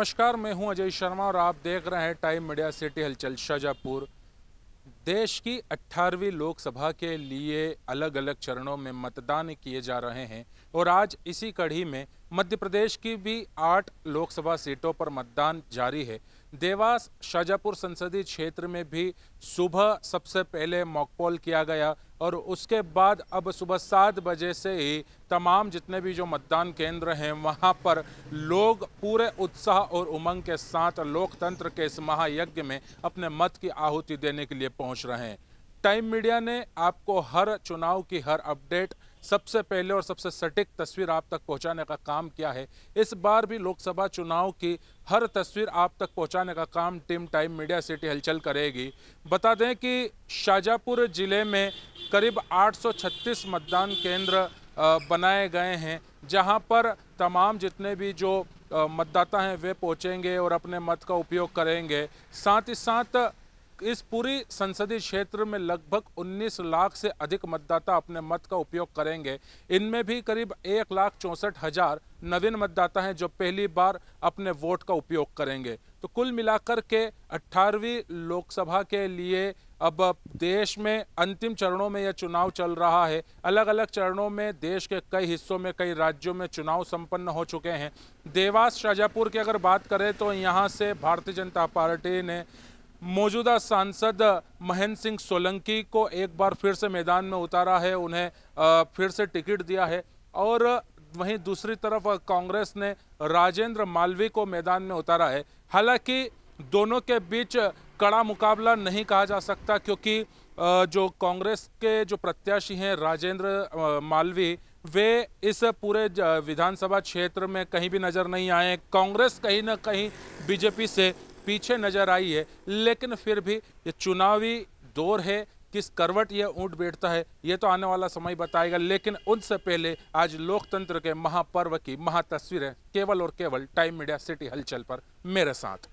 नमस्कार, मैं हूं अजय शर्मा और आप देख रहे हैं टाइम मीडिया सिटी हलचल शाजापुर। देश की 18वीं लोकसभा के लिए अलग अलग चरणों में मतदान किए जा रहे हैं और आज इसी कड़ी में मध्य प्रदेश की भी 8 लोकसभा सीटों पर मतदान जारी है। देवास शाजापुर संसदीय क्षेत्र में भी सुबह सबसे पहले मॉकपोल किया गया और उसके बाद अब सुबह 7 बजे से ही तमाम जितने भी जो मतदान केंद्र हैं वहां पर लोग पूरे उत्साह और उमंग के साथ लोकतंत्र के इस महायज्ञ में अपने मत की आहुति देने के लिए पहुंच रहे हैं। टाइम मीडिया ने आपको हर चुनाव की हर अपडेट सबसे पहले और सबसे सटीक तस्वीर आप तक पहुंचाने का काम किया है। इस बार भी लोकसभा चुनाव की हर तस्वीर आप तक पहुंचाने का काम टीम टाइम मीडिया सिटी हलचल करेगी। बता दें कि शाजापुर जिले में करीब 836 मतदान केंद्र बनाए गए हैं, जहां पर तमाम जितने भी जो मतदाता हैं वे पहुंचेंगे और अपने मत का उपयोग करेंगे। साथ ही साथ इस पूरी संसदीय क्षेत्र में लगभग 19 लाख से अधिक मतदाता अपने मत का उपयोग करेंगे। इनमें भी करीब 1,64,000 नवीन मतदाता हैं जो पहली बार अपने वोट का उपयोग करेंगे। तो कुल मिलाकर के 18वीं लोकसभा के लिए अब देश में अंतिम चरणों में यह चुनाव चल रहा है। अलग अलग चरणों में देश के कई हिस्सों में कई राज्यों में चुनाव संपन्न हो चुके हैं। देवास शाजापुर की अगर बात करें तो यहाँ से भारतीय जनता पार्टी ने मौजूदा सांसद महेंद्र सिंह सोलंकी को एक बार फिर से मैदान में उतारा है, उन्हें फिर से टिकट दिया है। और वहीं दूसरी तरफ कांग्रेस ने राजेंद्र मालवीय को मैदान में उतारा है। हालांकि दोनों के बीच कड़ा मुकाबला नहीं कहा जा सकता, क्योंकि जो कांग्रेस के जो प्रत्याशी हैं राजेंद्र मालवीय, वे इस पूरे विधानसभा क्षेत्र में कहीं भी नजर नहीं आए। कांग्रेस कहीं ना कहीं बीजेपी से पीछे नजर आई है, लेकिन फिर भी ये चुनावी दौर है, किस करवट ये ऊंट बैठता है ये तो आने वाला समय बताएगा। लेकिन उनसे पहले आज लोकतंत्र के महापर्व की महातस्वीरें केवल और केवल टाइम मीडिया सिटी हलचल पर मेरे साथ।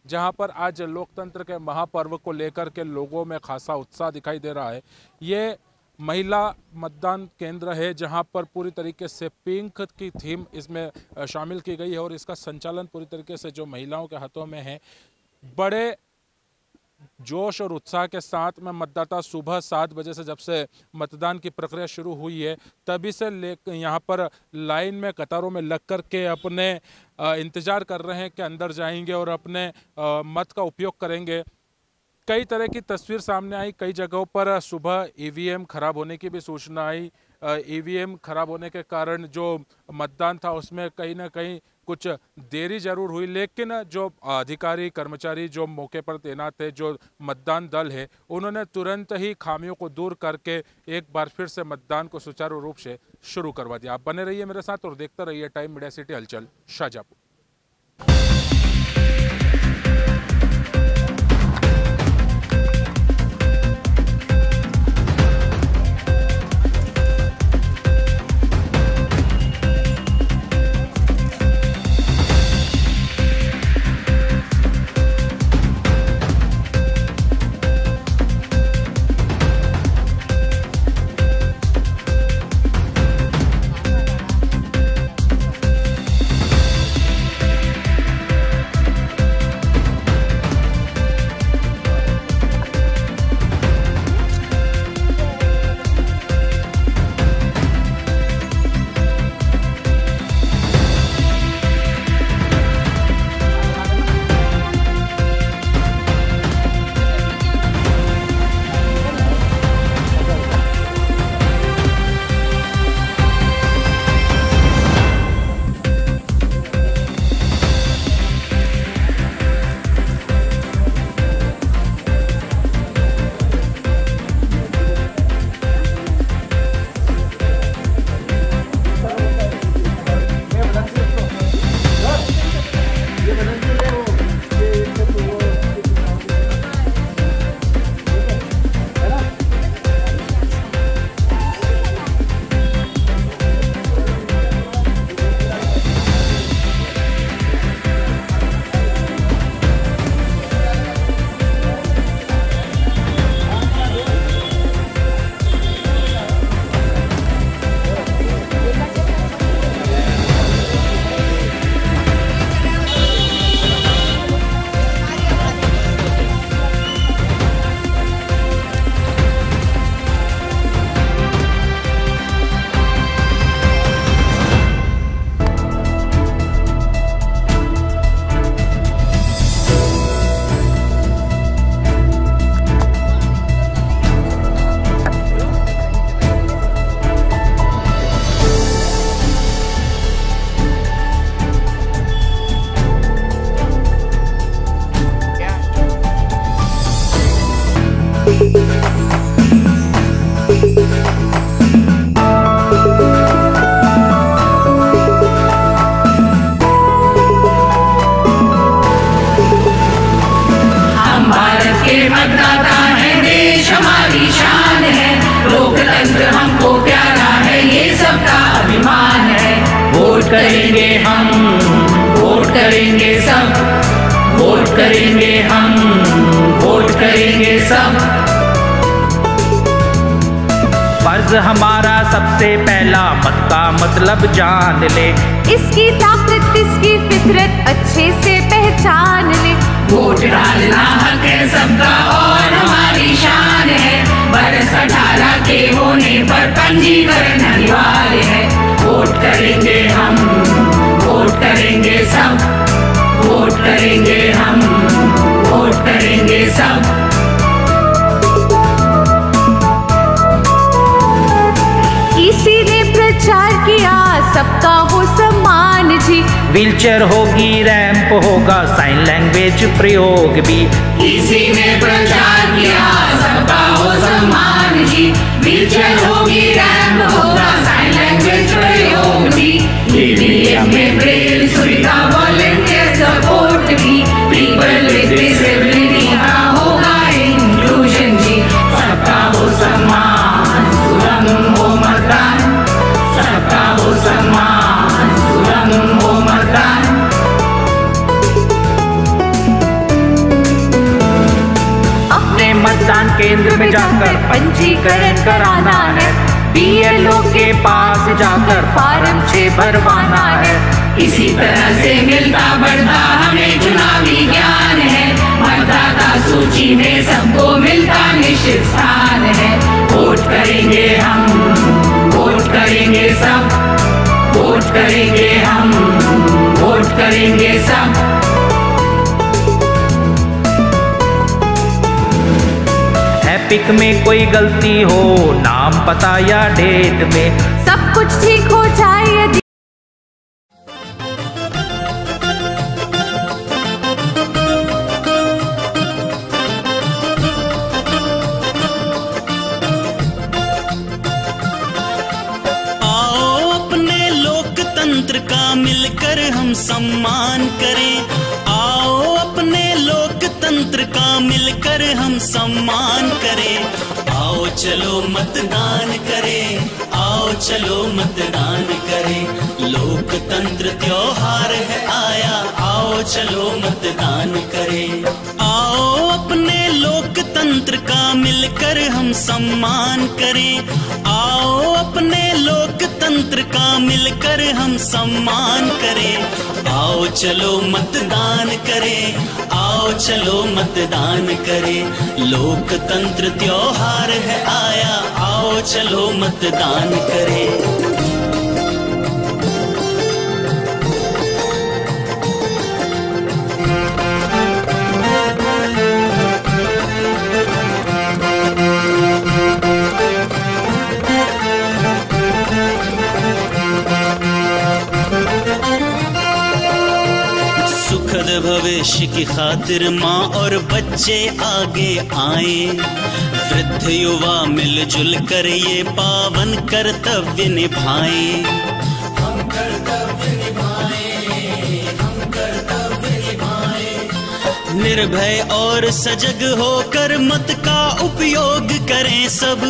जहां पर आज लोकतंत्र के महापर्व को लेकर के लोगों में खासा उत्साह दिखाई दे रहा है। ये महिला मतदान केंद्र है जहां पर पूरी तरीके से पिंक की थीम इसमें शामिल की गई है और इसका संचालन पूरी तरीके से जो महिलाओं के हाथों में है। बड़े जोश और उत्साह के साथ में मतदाता सुबह 7 बजे से जब से मतदान की प्रक्रिया शुरू हुई है तभी से यहाँ पर लाइन में कतारों में लग कर के अपने इंतज़ार कर रहे हैं कि अंदर जाएंगे और अपने मत का उपयोग करेंगे। कई तरह की तस्वीर सामने आई। कई जगहों पर सुबह ईवीएम खराब होने की भी सूचना आई। ईवीएम खराब होने के कारण जो मतदान था उसमें कहीं ना कहीं कुछ देरी जरूर हुई, लेकिन जो अधिकारी कर्मचारी जो मौके पर तैनात थे, जो मतदान दल है, उन्होंने तुरंत ही खामियों को दूर करके एक बार फिर से मतदान को सुचारू रूप से शुरू करवा दिया। आप बने रहिए मेरे साथ और देखते रहिए टाइम मीडिया सिटी हलचल शाहजहाँपुर। करेंगे हम, वोट करेंगे सब, वोट करेंगे हम, वोट करेंगे सब। फर्ज हमारा सबसे पहला मत का मतलब जान ले, इसकी ताकत इसकी फितरत अच्छे से पहचान ले। वोट डालना हक है सबका और हमारी शान है, बरस 18 के होने पर पंजीकरण अनिवार्य है। वोट करेंगे हम, वोट करेंगे सब, वोट करेंगे हम, वोट करेंगे सब। किसी ने प्रचार किया सबका हो सम्मान जी, व्हीलचेयर होगी, रैंप होगा, साइन लैंग्वेज प्रयोग भी। किसी ने प्रचार किया सबका हो सम्मान जी, व्हीलचेयर होगी, रैंप होगा, साइन लैंग्वेज प्रयोग भी। ईवीएम में ब्रेल सुविधा, वॉलंटियर सपोर्ट भी, पीपल विद डिसेबिलिटी का होगा इंक्लूजन जी। सबका हो सम्मान, सुगम हो मतदान, सबका हो सम्मान, सुगम हो मतदान। अपने मतदान केंद्र में जाकर पंजीकरण कराना है, BLO के पास जाकर फॉर्म 6 भरवाना है। इसी तरह से मिलता बढ़ता हमें चुनावी ज्ञान है, मतदाता सूची में सबको मिलता निश्चित स्थान है। वोट करेंगे हम, वोट करेंगे सब, वोट करेंगे हम, वोट करेंगे सब। ट्रैफिक में कोई गलती हो, नाम पता या डेट में सब कुछ ठीक हो जाए यदि का मिलकर हम सम्मान करें। आओ अपने लोकतंत्र का मिलकर हम सम्मान करें। आओ चलो मतदान करें, आओ चलो मतदान करें। लोकतंत्र त्योहार है आया, आओ चलो मतदान करें। आओ अपने लोकतंत्र का मिलकर हम सम्मान करें। आओ अपने लोकतंत्र का मिलकर हम सम्मान करें। आओ चलो मतदान करें, आओ चलो मतदान करें। लोकतंत्र त्योहार है आया, आओ चलो मतदान करें। भविष्य की खातिर माँ और बच्चे आगे आए। वृद्ध युवा मिलजुल कर ये पावन कर्तव्य निभाएं। हम कर्तव्य निभाएं, हम कर्तव्य निभाएं। निर्भय और सजग होकर मत का उपयोग करें सब।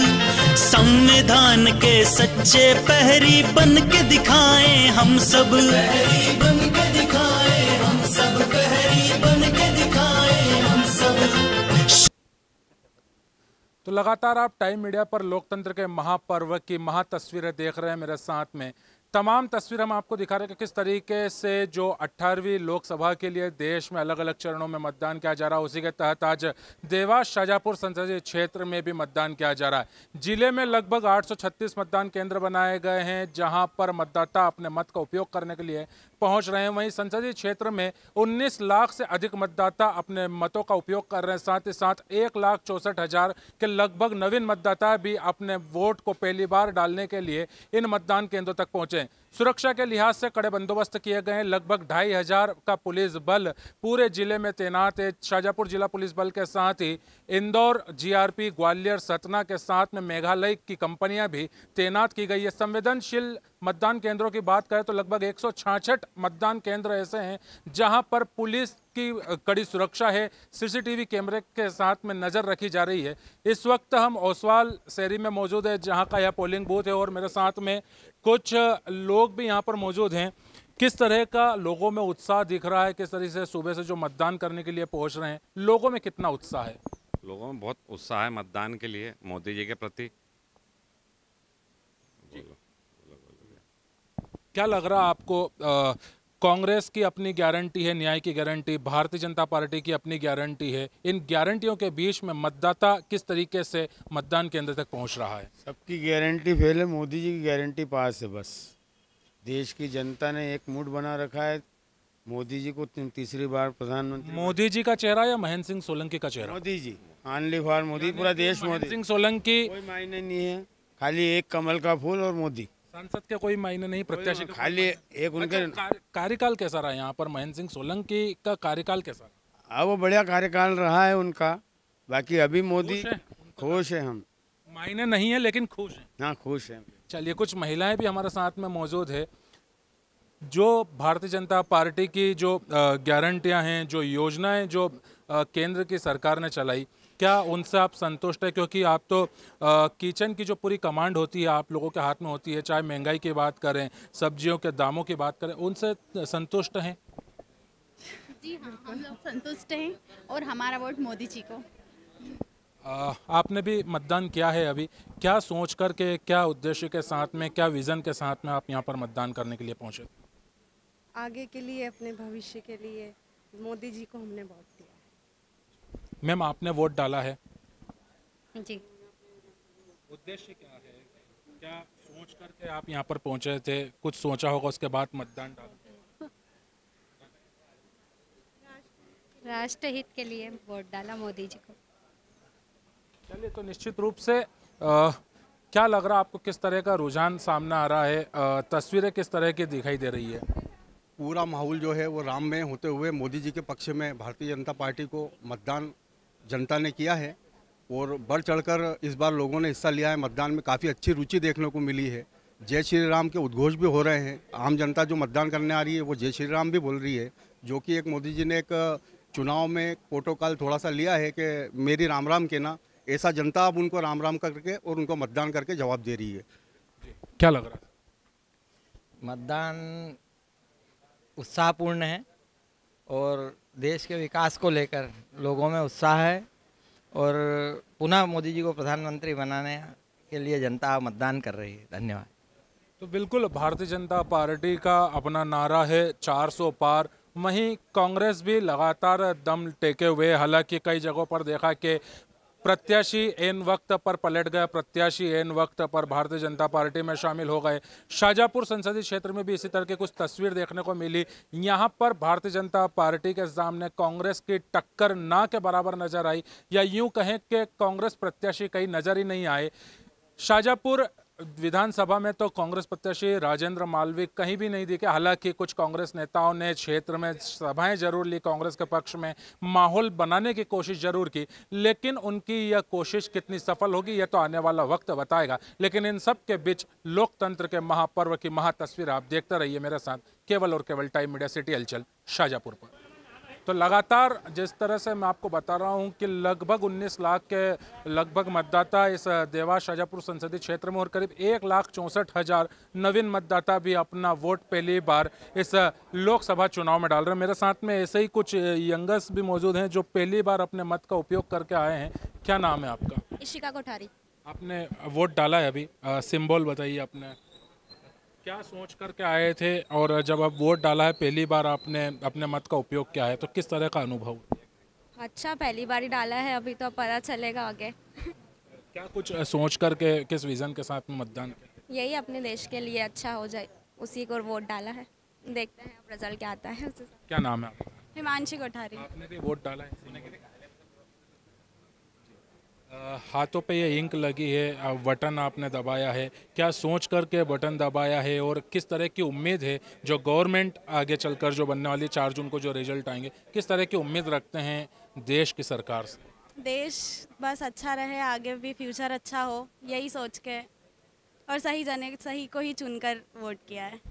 संविधान के सच्चे पहरी बन के दिखाएं हम सब। पहरी बन के दिखाएं हम सब, पहरी बन के दिखाएं हम सब। तो लगातार आप टाइम मीडिया पर लोकतंत्र के महापर्व की तस्वीरें देख रहे हैं। मेरे साथ में तमाम तस्वीर हम आपको दिखा रहे हैं कि किस तरीके से जो 18वीं लोकसभा के लिए देश में अलग अलग चरणों में मतदान किया जा रहा है, उसी के तहत आज देवास शाजापुर संसदीय क्षेत्र में भी मतदान किया जा रहा है। जिले में लगभग 836 मतदान केंद्र बनाए गए हैं, जहां पर मतदाता अपने मत का उपयोग करने के लिए पहुंच रहे हैं। वहीं संसदीय क्षेत्र में 19 लाख से अधिक मतदाता अपने मतों का उपयोग कर रहे हैं। साथ ही साथ 1,64,000 के लगभग नवीन मतदाता भी अपने वोट को पहली बार डालने के लिए इन मतदान केंद्रों तक पहुंचे। सुरक्षा के लिहाज से कड़े बंदोबस्त किए गए हैं। लगभग 2,500 का पुलिस बल पूरे जिले में तैनात है। शाजापुर जिला पुलिस बल के साथ ही इंदौर, जीआरपी, ग्वालियर, सतना के साथ में मेघालय की कंपनियां भी तैनात की गई है। संवेदनशील मतदान केंद्रों की बात करें तो लगभग 166 मतदान केंद्र ऐसे हैं जहां पर पुलिस की कड़ी सुरक्षा है। सीसीटीवी कैमरे के साथ में नजर रखी जा रही है। इस वक्त हम ओसवाल शहरी में मौजूद है, जहां का यह पोलिंग बूथ है, और मेरे साथ में कुछ लोग भी यहां पर मौजूद हैं। किस तरह का लोगों में उत्साह दिख रहा है, किस तरह से सुबह से जो मतदान करने के लिए पहुंच रहे हैं, लोगों में कितना उत्साह है? लोगों में बहुत उत्साह है मतदान के लिए, मोदी जी के प्रति। क्या लग रहा आपको? कांग्रेस की अपनी गारंटी है, न्याय की गारंटी, भारतीय जनता पार्टी की अपनी गारंटी है। इन गारंटियों के बीच में मतदाता किस तरीके से मतदान केंद्र तक पहुंच रहा है? सबकी गारंटी फेल है, मोदी जी की गारंटी पास है। बस देश की जनता ने एक मूड बना रखा है, मोदी जी को तीसरी बार प्रधानमंत्री। मोदी जी का चेहरा या महेंद्र सिंह सोलंकी का चेहरा? मोदी जी, ऑनली फॉर मोदी, पूरा देश मोदी। सिंह सोलंकी कोई मायने नहीं है, खाली एक कमल का फूल और मोदी। सांसद के कोई मायने नहीं, प्रत्याशी का खाली एक उनके। कार्यकाल कैसा रहा यहाँ पर? महेंद्र सिंह सोलंकी का कार्यकाल कैसा रहा? अब वो बढ़िया कार्यकाल रहा है उनका। बाकी अभी मोदी खुश है। हम मायने नहीं है लेकिन खुश हैं। हाँ, खुश हैं। चलिए, कुछ महिलाएं भी हमारे साथ में मौजूद है। जो भारतीय जनता पार्टी की जो गारंटियां हैं, जो योजनाएं जो केंद्र की सरकार ने चलाई, क्या उनसे आप संतुष्ट है? क्योंकि आप तो किचन की जो पूरी कमांड होती है आप लोगों के हाथ में होती है, चाहे महंगाई की बात करें, सब्जियों के दामों की बात करें, उनसे संतुष्ट हैं? जी हाँ, हम लोग संतुष्ट हैं और हमारा वोट मोदी जी को। आपने भी मतदान किया है अभी, क्या सोच कर के, क्या उद्देश्य के साथ में, क्या विजन के साथ में आप यहाँ पर मतदान करने के लिए पहुँचे? आगे के लिए, अपने भविष्य के लिए मोदी जी को हमने वोट दिया। मैम, आपने वोट डाला है? जी। उद्देश्य क्या है? क्या सोच करके आप यहाँ पर पहुँचे थे? कुछ सोचा होगा, उसके बाद मतदान डाला? राष्ट्र हित के लिए वोट डाला मोदी जी को। चलिए, तो निश्चित रूप से क्या लग रहा है आपको, किस तरह का रुझान सामने आ रहा है, तस्वीरें किस तरह की दिखाई दे रही है? पूरा माहौल जो है वो राममय होते हुए मोदी जी के पक्ष में भारतीय जनता पार्टी को मतदान जनता ने किया है और बढ़ चढ़कर इस बार लोगों ने हिस्सा लिया है। मतदान में काफ़ी अच्छी रुचि देखने को मिली है। जय श्री राम के उद्घोष भी हो रहे हैं। आम जनता जो मतदान करने आ रही है वो जय श्री राम भी बोल रही है, जो कि एक मोदी जी ने एक चुनाव में प्रोटोकॉल थोड़ा सा लिया है कि मेरी राम राम कहना, ऐसा जनता अब उनको राम राम करके और उनको मतदान करके जवाब दे रही है। क्या लग रहा है? मतदान उत्साहपूर्ण है और देश के विकास को लेकर लोगों में उत्साह है और पुनः मोदी जी को प्रधानमंत्री बनाने के लिए जनता मतदान कर रही है। धन्यवाद। तो बिल्कुल भारतीय जनता पार्टी का अपना नारा है 400 पार। वहीं कांग्रेस भी लगातार दम टेके हुए, हालांकि कई जगहों पर देखा कि प्रत्याशी एन वक्त पर पलट गए, प्रत्याशी एन वक्त पर भारतीय जनता पार्टी में शामिल हो गए। शाजापुर संसदीय क्षेत्र में भी इसी तरह की कुछ तस्वीर देखने को मिली। यहाँ पर भारतीय जनता पार्टी के सामने कांग्रेस की टक्कर ना के बराबर नजर आई, या यूं कहें कि कांग्रेस प्रत्याशी कहीं नजर ही नहीं आए। शाजापुर विधानसभा में तो कांग्रेस प्रत्याशी राजेंद्र मालवीय कहीं भी नहीं दिखे। हालांकि कुछ कांग्रेस नेताओं ने क्षेत्र में सभाएं जरूर ली, कांग्रेस के पक्ष में माहौल बनाने की कोशिश जरूर की, लेकिन उनकी यह कोशिश कितनी सफल होगी यह तो आने वाला वक्त बताएगा। लेकिन इन सब के बीच लोकतंत्र के महापर्व की महातस्वीर आप देखते रहिए मेरे साथ, केवल और केवल टाइम मीडिया सिटी हलचल शाजापुर पर। तो लगातार जिस तरह से मैं आपको बता रहा हूं कि लगभग 19 लाख के लगभग मतदाता इस देवास शाजापुर संसदीय क्षेत्र में और करीब 1,64,000 नवीन मतदाता भी अपना वोट पहली बार इस लोकसभा चुनाव में डाल रहे हैं। मेरे साथ में ऐसे ही कुछ यंगर्स भी मौजूद हैं जो पहली बार अपने मत का उपयोग करके आए हैं। क्या नाम है आपका? इशिका कोठारी। आपने वोट डाला है अभी, सिंबल बताइए आपने क्या सोच करके आए थे, और जब आप वोट डाला है पहली बार आपने अपने मत का उपयोग किया है तो किस तरह का अनुभव? अच्छा, पहली बार ही डाला है, अभी तो पता चलेगा आगे। क्या कुछ सोच करके किस विजन के साथ में मतदान किया? यही अपने देश के लिए अच्छा हो जाए, उसी को वोट डाला है। देखते हैं अब रिजल्ट क्या आता है। क्या नाम है आपका? हिमांशी कोठारी। आपने भी वोट डाला है? हाथों पे ये इंक लगी है, बटन आपने दबाया है, क्या सोच करके बटन दबाया है और किस तरह की उम्मीद है जो गवर्नमेंट आगे चलकर जो बनने वाली 4 जून को जो रिजल्ट आएंगे, किस तरह की उम्मीद रखते हैं देश की सरकार से? देश बस अच्छा रहे, आगे भी फ्यूचर अच्छा हो, यही सोच के और सही को ही चुनकर वोट किया है।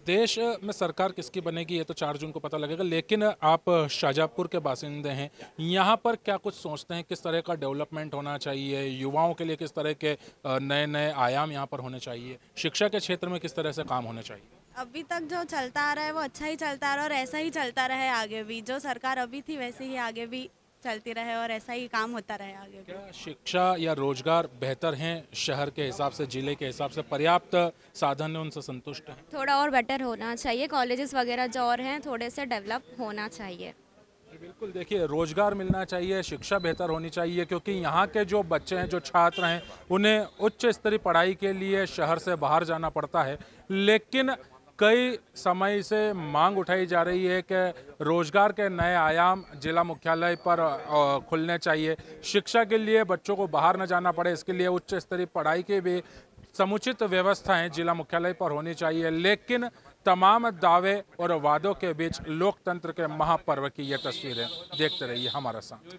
देश में सरकार किसकी बनेगी ये तो 4 जून को पता लगेगा, लेकिन आप शाजापुर के बासिंदे हैं, यहाँ पर क्या कुछ सोचते हैं किस तरह का डेवलपमेंट होना चाहिए, युवाओं के लिए किस तरह के नए नए आयाम यहाँ पर होने चाहिए, शिक्षा के क्षेत्र में किस तरह से काम होने चाहिए? अभी तक जो चलता आ रहा है वो अच्छा ही चलता आ रहा है और ऐसा ही चलता रहे आगे भी। जो सरकार अभी थी वैसे ही आगे भी चलती रहे और ऐसा ही काम होता रहे आगे। क्या शिक्षा या रोजगार बेहतर हैं शहर के हिसाब से, जिले के हिसाब से, पर्याप्त साधन है, उनसे संतुष्ट हैं? थोड़ा और बेटर होना चाहिए, कॉलेजेस वगैरह जो और हैं थोड़े से डेवलप होना चाहिए। बिल्कुल, देखिए रोजगार मिलना चाहिए, शिक्षा बेहतर होनी चाहिए, क्योंकि यहाँ के जो बच्चे हैं, जो छात्र हैं, उन्हें उच्च स्तरीय पढ़ाई के लिए शहर से बाहर जाना पड़ता है। लेकिन कई समय से मांग उठाई जा रही है कि रोजगार के नए आयाम जिला मुख्यालय पर खुलने चाहिए, शिक्षा के लिए बच्चों को बाहर न जाना पड़े, इसके लिए उच्च स्तरीय पढ़ाई की भी समुचित व्यवस्थाएं जिला मुख्यालय पर होनी चाहिए। लेकिन तमाम दावे और वादों के बीच लोकतंत्र के महापर्व की ये तस्वीरें देखते रहिए हमारा साथ।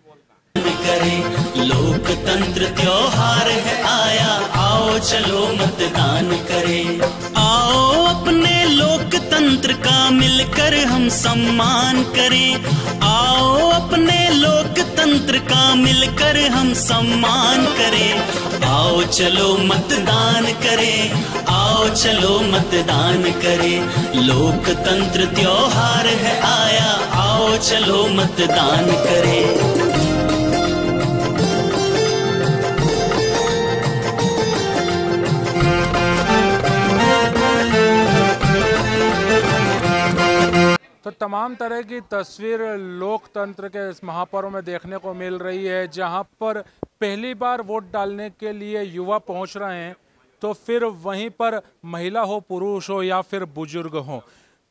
करे लोकतंत्र त्योहार है आया, आओ चलो मतदान करें। आओ अपने लोकतंत्र का मिलकर हम सम्मान करें। आओ अपने लोकतंत्र का मिलकर हम सम्मान करें। आओ चलो मतदान करें, आओ चलो मतदान करें। लोकतंत्र त्योहार है आया, आओ चलो मतदान करें। तो तमाम तरह की तस्वीर लोकतंत्र के इस महापर्व में देखने को मिल रही है, जहां पर पहली बार वोट डालने के लिए युवा पहुंच रहे हैं, तो फिर वहीं पर महिला हो, पुरुष हो या फिर बुजुर्ग हो,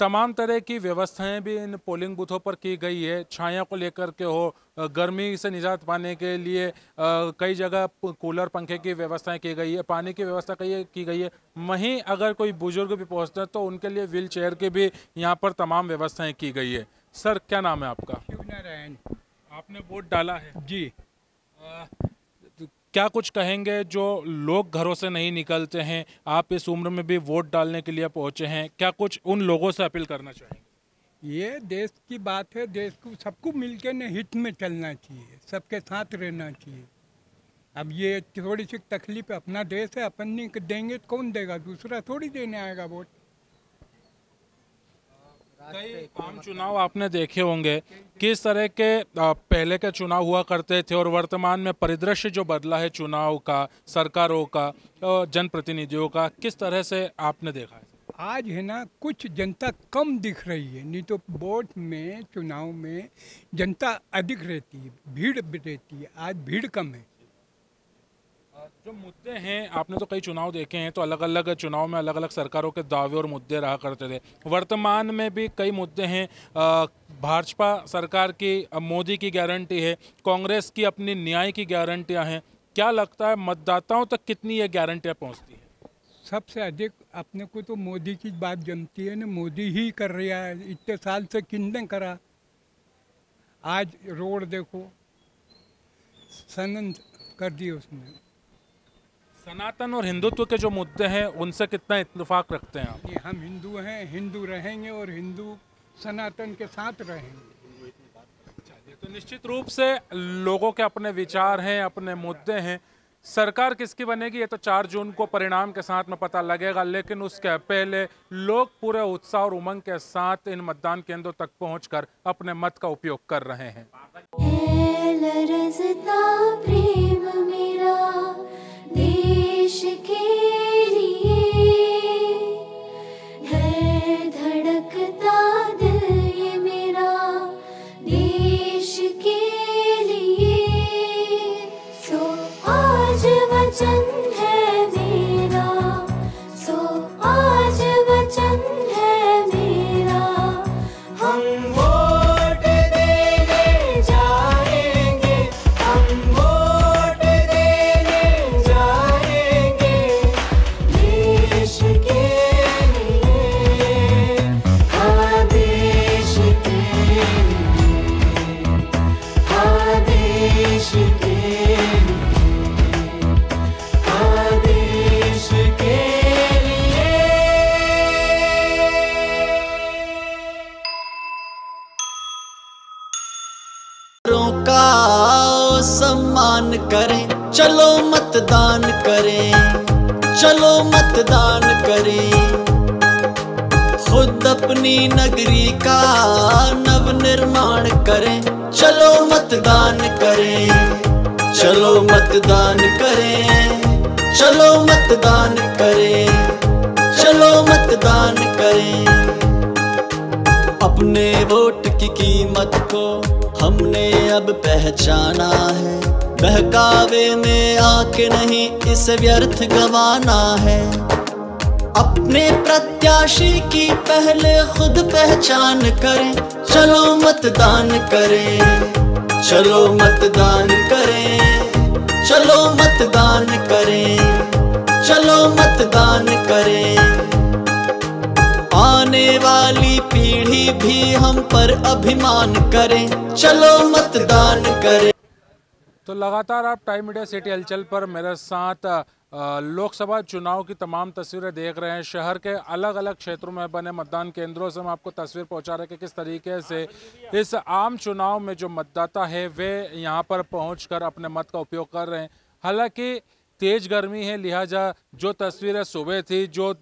तमाम तरह की व्यवस्थाएं भी इन पोलिंग बूथों पर की गई है, छाया को लेकर के हो, गर्मी से निजात पाने के लिए कई जगह कूलर पंखे की व्यवस्थाएं की गई है, पानी की व्यवस्था की गई है। वहीं अगर कोई बुजुर्ग भी पहुंचते हैं तो उनके लिए व्हील चेयर की भी यहाँ पर तमाम व्यवस्थाएं की गई है। सर, क्या नाम है आपका? शिवनारायण। आपने वोट डाला है जी। क्या कुछ कहेंगे जो लोग घरों से नहीं निकलते हैं, आप इस उम्र में भी वोट डालने के लिए पहुंचे हैं, क्या कुछ उन लोगों से अपील करना चाहेंगे? ये देश की बात है, देश को सबको मिलकर न हित में चलना चाहिए, सबके साथ रहना चाहिए। अब ये थोड़ी सी तकलीफ, अपना देश है, अपन नहीं देंगे तो कौन देगा? दूसरा थोड़ी देने आएगा वोट। कई आम चुनाव आपने देखे होंगे, किस तरह के पहले के चुनाव हुआ करते थे और वर्तमान में परिदृश्य जो बदला है चुनाव का, सरकारों का, जनप्रतिनिधियों का, किस तरह से आपने देखा है? आज है ना, कुछ जनता कम दिख रही है, नहीं तो वोट में, चुनाव में जनता अधिक रहती है, भीड़ रहती है। आज भीड़ कम है। जो मुद्दे हैं, आपने तो कई चुनाव देखे हैं, तो अलग अलग चुनाव में अलग अलग सरकारों के दावे और मुद्दे रहा करते थे। वर्तमान में भी कई मुद्दे हैं। भाजपा सरकार की मोदी की गारंटी है, कांग्रेस की अपनी न्याय की गारंटियां हैं। क्या लगता है मतदाताओं तक कितनी ये गारंटियां पहुंचती है? सबसे अधिक अपने को तो मोदी की बात जमती है ना, मोदी ही कर रहा है। इतने साल से किसने करा? आज रोड देखो, सनन कर दिए उसने। सनातन और हिंदुत्व के जो मुद्दे हैं उनसे कितना इत्तेफाक रखते हैं आप? हम हिंदू हैं, हिंदू रहेंगे और हिंदू सनातन के साथ रहेंगे। तो निश्चित रूप से लोगों के अपने विचार हैं, अपने मुद्दे हैं। सरकार किसकी बनेगी ये तो 4 जून को परिणाम के साथ में पता लगेगा, लेकिन उसके पहले लोग पूरे उत्साह और उमंग के साथ इन मतदान केंद्रों तक पहुंचकर अपने मत का उपयोग कर रहे हैं। प्रेम मेरा देश के लिए है, धड़कता दिल ये मेरा देश के लिए। सो आज वचन है मेरा, सो आज वचन है मेरा। हम वोट देने जाएंगे, हम वोट देने जाएंगे देश के लिए, हाँ देश के लिए, हाँ देश के लिए, हाँ देश के लिए। का सम्मान करें, चलो मतदान करें, चलो मतदान करें। खुद अपनी नगरी का नव निर्माण करें, चलो मतदान करें, चलो मतदान करें, चलो मतदान करें, चलो मतदान करें। अपने वोट की कीमत को हमने अब पहचाना है, बहकावे में आके नहीं इसे व्यर्थ गंवाना है। अपने प्रत्याशी की पहले खुद पहचान करें, चलो मतदान करें, चलो मतदान करें, चलो मतदान करें, चलो मतदान करें। आने वाली पीढ़ी भी हम पर अभिमान करें, चलो मतदान करें। तो लगातार आप टाइम मीडिया सिटी हलचल पर मेरे साथ लोकसभा चुनाव की तमाम तस्वीरें देख रहे हैं। शहर के अलग अलग क्षेत्रों में बने मतदान केंद्रों से हम आपको तस्वीर पहुंचा रहे हैं कि किस तरीके से इस आम चुनाव में जो मतदाता है वे यहां पर पहुंचकर अपने मत का उपयोग कर रहे हैं। हालांकि तेज गर्मी है, लिहाजा जो तस्वीरें सुबह थी, जो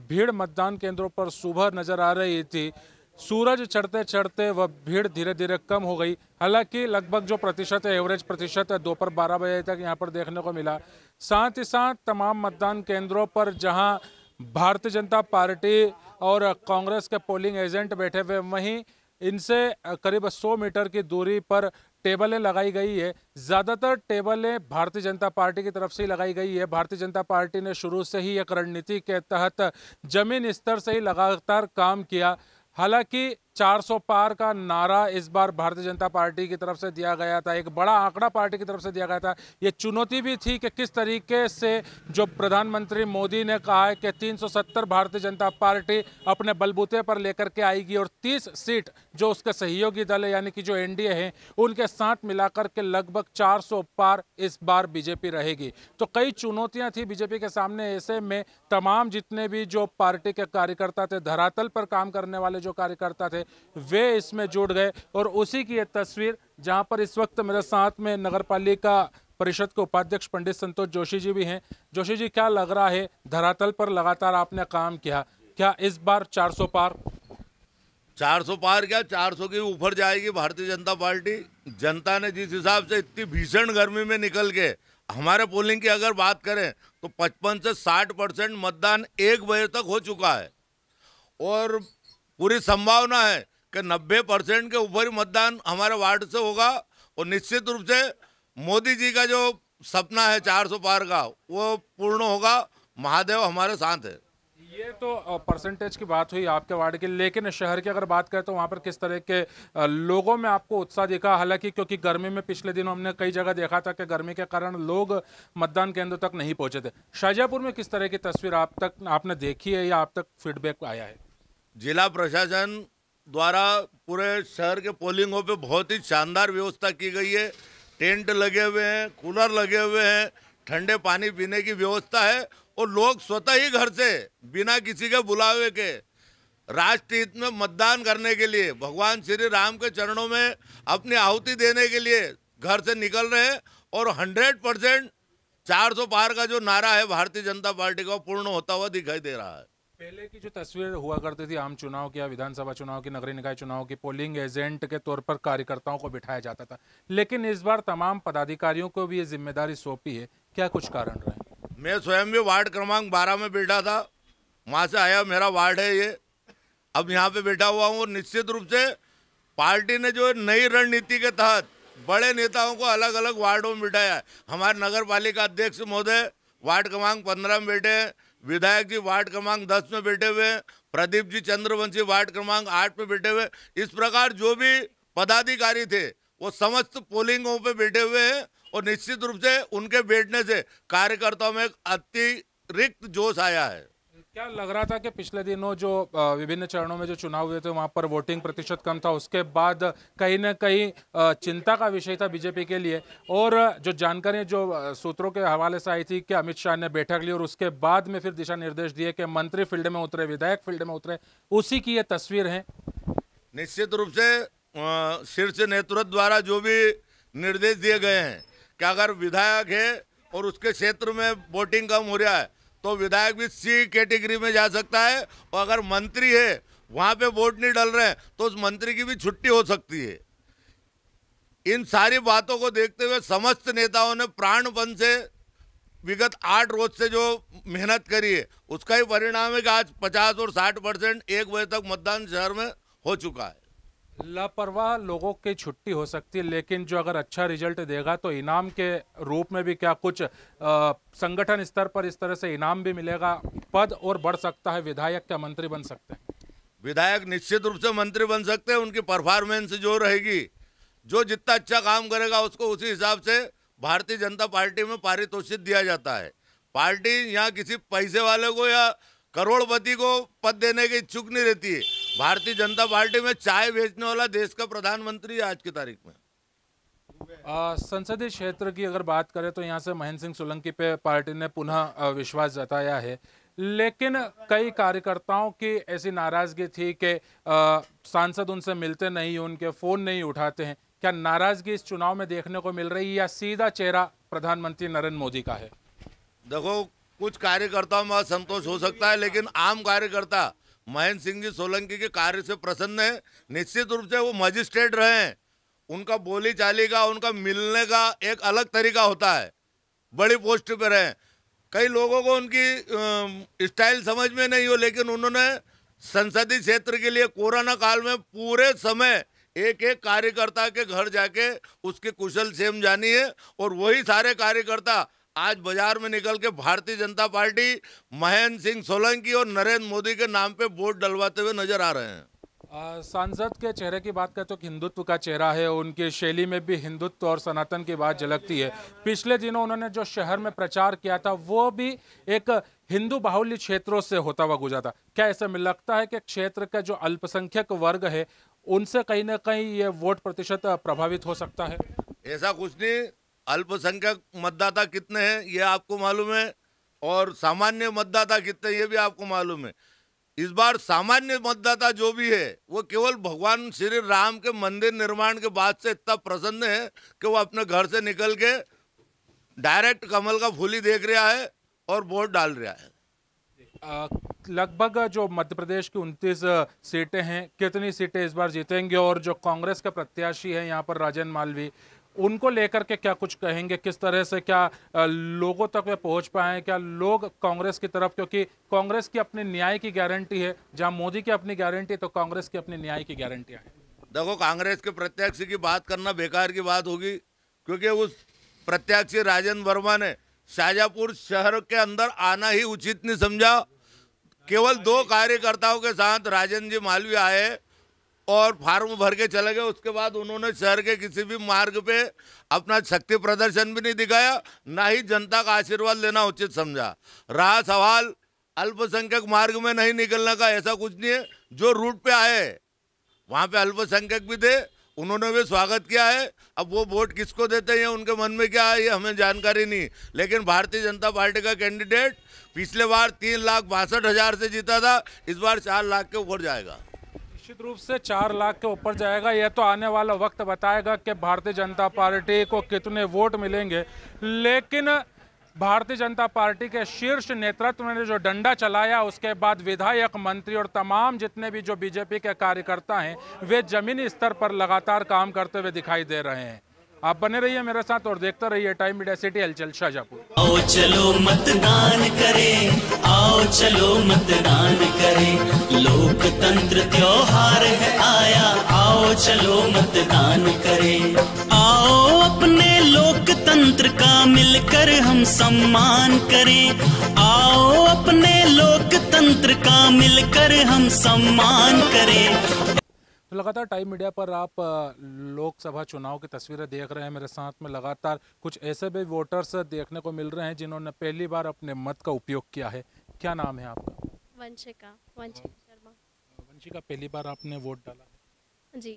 भीड़ मतदान केंद्रों पर सुबह नजर आ रही थी, सूरज चढ़ते चढ़ते वह भीड़ धीरे धीरे कम हो गई। हालांकि लगभग जो प्रतिशत है, एवरेज प्रतिशत है, दोपहर 12 बजे तक यहाँ पर देखने को मिला। साथ ही साथ तमाम मतदान केंद्रों पर जहां भारतीय जनता पार्टी और कांग्रेस के पोलिंग एजेंट बैठे हुए, वहीं इनसे करीब 100 मीटर की दूरी पर टेबलें लगाई गई है। ज़्यादातर टेबलें भारतीय जनता पार्टी की तरफ से ही लगाई गई है। भारतीय जनता पार्टी ने शुरू से ही एक रणनीति के तहत जमीन स्तर से ही लगातार काम किया। हालांकि 400 पार का नारा इस बार भारतीय जनता पार्टी की तरफ से दिया गया था, एक बड़ा आंकड़ा पार्टी की तरफ से दिया गया था। ये चुनौती भी थी कि किस तरीके से जो प्रधानमंत्री मोदी ने कहा है कि 370 भारतीय जनता पार्टी अपने बलबूते पर लेकर के आएगी और 30 सीट जो उसके सहयोगी दल है यानी कि जो एनडीए है उनके साथ मिलाकर के लगभग 400 पार इस बार बीजेपी रहेगी। तो कई चुनौतियां थी बीजेपी के सामने। ऐसे में तमाम जितने भी जो पार्टी के कार्यकर्ता थे, धरातल पर काम करने वाले जो कार्यकर्ता थे, वे इसमें जुड़ गए। और उसी की ये तस्वीर जहां पर इस वक्त मेरे साथ में नगर पालिका परिषद के उपाध्यक्ष पंडित संतोष जोशी जी भी हैं। जोशी जी, क्या लग रहा है, धरातल पर लगातार आपने काम किया, क्या इस बार 400 पार? 400 पार क्या, 400 के ऊपर जाएगी भारतीय जनता पार्टी। जनता ने जिस हिसाब से इतनी भीषण गर्मी में निकल के हमारे पोलिंग की अगर बात करें तो 55 से 60% मतदान 1 बजे तक हो चुका है और पूरी संभावना है कि 90% के ऊपर ही मतदान हमारे वार्ड से होगा। और निश्चित रूप से मोदी जी का जो सपना है 400 पार का, वो पूर्ण होगा। महादेव हमारे साथ है। ये तो परसेंटेज की बात हुई आपके वार्ड की, लेकिन शहर की अगर बात करें तो वहाँ पर किस तरह के लोगों में आपको उत्साह दिखा? हालांकि क्योंकि गर्मी में पिछले दिनों हमने कई जगह देखा था कि गर्मी के कारण लोग मतदान केंद्र तक नहीं पहुंचे थे। शाहजहाँपुर में किस तरह की तस्वीर आपने देखी है या आप तक फीडबैक आया है? जिला प्रशासन द्वारा पूरे शहर के पोलिंगों पे बहुत ही शानदार व्यवस्था की गई है। टेंट लगे हुए हैं, कूलर लगे हुए हैं, ठंडे पानी पीने की व्यवस्था है और लोग स्वतः ही घर से बिना किसी के बुलावे के राष्ट्र हित में मतदान करने के लिए, भगवान श्री राम के चरणों में अपनी आहुति देने के लिए घर से निकल रहे हैं। और 100% 400 पार का जो नारा है भारतीय जनता पार्टी का पूर्ण होता हुआ दिखाई दे रहा है। पहले की जो तस्वीर हुआ करती थी आम चुनाव की या विधानसभा चुनाव की, नगरीय निकाय चुनाव की, पोलिंग एजेंट के तौर पर कार्यकर्ताओं को बिठाया जाता था, लेकिन इस बार तमाम पदाधिकारियों को भी ये जिम्मेदारी सौंपी है। क्या कुछ कारण रहे? मैं स्वयं भी वार्ड क्रमांक 12 में बैठा था, वहाँ से आया, मेरा वार्ड है ये, अब यहाँ पे बैठा हुआ हूँ। निश्चित रूप से पार्टी ने जो नई रणनीति के तहत बड़े नेताओं को अलग अलग वार्डों में बिठाया है। हमारे नगर पालिका अध्यक्ष महोदय वार्ड क्रमांक 15 में बैठे हैं, विधायक जी वार्ड क्रमांक 10 में बैठे हुए हैं, प्रदीप जी चंद्रवंशी वार्ड क्रमांक 8 में बैठे हुए। इस प्रकार जो भी पदाधिकारी थे वो समस्त पोलिंगों पे बैठे हुए हैं और निश्चित रूप से उनके बैठने से कार्यकर्ताओं में अतिरिक्त जोश आया है। क्या लग रहा था कि पिछले दिनों जो विभिन्न चरणों में जो चुनाव हुए थे वहां पर वोटिंग प्रतिशत कम था, उसके बाद कहीं ना कहीं चिंता का विषय था बीजेपी के लिए, और जो जानकारी जो सूत्रों के हवाले से आई थी कि अमित शाह ने बैठक ली और उसके बाद में फिर दिशा निर्देश दिए कि मंत्री फील्ड में उतरे, विधायक फील्ड में उतरे, उसी की ये तस्वीर है। निश्चित रूप से शीर्ष नेतृत्व द्वारा जो भी निर्देश दिए गए हैं कि अगर विधायक है और उसके क्षेत्र में वोटिंग कम हो रहा है तो विधायक भी सी कैटेगरी में जा सकता है, और अगर मंत्री है वहां पे वोट नहीं डल रहे हैं तो उस मंत्री की भी छुट्टी हो सकती है। इन सारी बातों को देखते हुए समस्त नेताओं ने प्राणपण से विगत 8 रोज से जो मेहनत करी है उसका ही परिणाम है कि आज 50 और 60% 1 बजे तक मतदान शहर में हो चुका है। लापरवाह लोगों की छुट्टी हो सकती है, लेकिन जो अगर अच्छा रिजल्ट देगा तो इनाम के रूप में भी क्या कुछ संगठन स्तर पर इस तरह से इनाम भी मिलेगा, पद और बढ़ सकता है, विधायक क्या मंत्री बन सकते हैं? विधायक निश्चित रूप से मंत्री बन सकते हैं। उनकी परफॉर्मेंस जो रहेगी, जो जितना अच्छा काम करेगा उसको उसी हिसाब से भारतीय जनता पार्टी में पारितोषिक दिया जाता है। पार्टी यहाँ किसी पैसे वाले को या करोड़पति को पद देने की इच्छुक नहीं रहती है। भारतीय जनता पार्टी में चाय बेचने वाला देश का प्रधानमंत्री है आज की तारीख में। संसदीय क्षेत्र की अगर बात करें तो यहाँ से महेंद्र सिंह सोलंकी पे पार्टी ने पुनः विश्वास जताया है, लेकिन कई कार्यकर्ताओं की ऐसी नाराजगी थी कि सांसद उनसे मिलते नहीं, उनके फोन नहीं उठाते हैं। क्या नाराजगी इस चुनाव में देखने को मिल रही है या सीधा चेहरा प्रधानमंत्री नरेंद्र मोदी का है? देखो, कुछ कार्यकर्ताओं में असंतोष हो सकता है, लेकिन आम कार्यकर्ता महेंद्र सिंह जी सोलंकी के कार्य से प्रसन्न है। निश्चित रूप से वो मजिस्ट्रेट रहे हैं, उनका बोली चाली का, उनका मिलने का एक अलग तरीका होता है, बड़ी पोस्ट पे रहे। कई लोगों को उनकी स्टाइल समझ में नहीं हो, लेकिन उन्होंने संसदीय क्षेत्र के लिए कोरोना काल में पूरे समय एक एक कार्यकर्ता के घर जाके उसके कुशल क्षेम जानी है, और वही सारे कार्यकर्ता आज बाजार में निकल के भारतीय जनता पार्टी महेंद्र सिंह सोलंकी और नरेंद्र मोदी के नाम पे वोट डलवाते हुए नजर आ रहे हैं। सांसद के चेहरे की बात करें तो हिंदुत्व का चेहरा है, उनकी शैली में भी हिंदुत्व और सनातन की बात झलकती है। पिछले दिनों उन्होंने जो शहर में प्रचार किया था वो भी एक हिंदू बाहुल्य क्षेत्रों से होता हुआ गुजरा था। क्या ऐसा मिल लगता है कि क्षेत्र का जो अल्पसंख्यक वर्ग है उनसे कहीं ना कहीं ये वोट प्रतिशत प्रभावित हो सकता है? ऐसा कुछ नहीं। अल्पसंख्यक मतदाता कितने हैं ये आपको मालूम है, और सामान्य मतदाता कितने ये भी आपको मालूम है। इस बार सामान्य मतदाता जो भी है वो केवल भगवान श्री राम के मंदिर निर्माण के बाद से इतना प्रसन्न है कि वो अपने घर से निकल के डायरेक्ट कमल का फूल ही देख रहा है और वोट डाल रहा है। लगभग जो मध्य प्रदेश की 29 सीटें हैं, कितनी सीटें इस बार जीतेंगे? और जो कांग्रेस के प्रत्याशी हैं यहाँ पर राजन मालवी, उनको लेकर के क्या कुछ कहेंगे? किस तरह से क्या लोगों तक वे पहुंच पाए? क्या लोग कांग्रेस की तरफ, क्योंकि कांग्रेस की अपनी न्याय की गारंटी है, जहां मोदी की अपनी गारंटी तो कांग्रेस की अपनी न्याय की गारंटियां हैं। देखो, कांग्रेस के प्रत्याशी की बात करना बेकार की बात होगी, क्योंकि उस प्रत्याशी राजन वर्मा ने शाहजहाँपुर शहर के अंदर आना ही उचित नहीं समझा। केवल 2 कार्यकर्ताओं के साथ राजन जी मालवी आए और फार्म भर के चले गए। उसके बाद उन्होंने शहर के किसी भी मार्ग पे अपना शक्ति प्रदर्शन भी नहीं दिखाया, ना ही जनता का आशीर्वाद लेना उचित समझा। रहा सवाल अल्पसंख्यक मार्ग में नहीं निकलने का, ऐसा कुछ नहीं है। जो रूट पे आए वहाँ पे अल्पसंख्यक भी थे, उन्होंने भी स्वागत किया है। अब वो वोट किसको देते हैं, उनके मन में क्या है, ये हमें जानकारी नहीं। लेकिन भारतीय जनता पार्टी का कैंडिडेट पिछले बार 3,62,000 से जीता था, इस बार 4 लाख के ऊपर जाएगा। निश्चित रूप से 4 लाख के ऊपर जाएगा। यह तो आने वाला वक्त बताएगा कि भारतीय जनता पार्टी को कितने वोट मिलेंगे। लेकिन भारतीय जनता पार्टी के शीर्ष नेतृत्व ने जो डंडा चलाया, उसके बाद विधायक, मंत्री और तमाम जितने भी जो बीजेपी के कार्यकर्ता हैं वे जमीनी स्तर पर लगातार काम करते हुए दिखाई दे रहे हैं। आप बने रहिए मेरे साथ और देखते रहिए टाइम मीडिया सिटी हलचल शाहजहाँपुर। आओ चलो मतदान करें, आओ चलो मतदान करें, लोकतंत्र त्योहार है आया, आओ चलो मतदान करें। आओ अपने लोकतंत्र का मिलकर हम सम्मान करें, आओ अपने लोकतंत्र का मिलकर हम सम्मान करें। तो लगातार टाइम मीडिया पर आप लोकसभा चुनाव की तस्वीरें देख रहे हैं। मेरे साथ में लगातार कुछ ऐसे भी वोटर्स देखने को मिल रहे हैं जिन्होंने पहली बार अपने मत का उपयोग किया है। क्या नाम है आपका? वंशिका शर्मा। वंशिका, पहली बार आपने वोट डाला है? जी।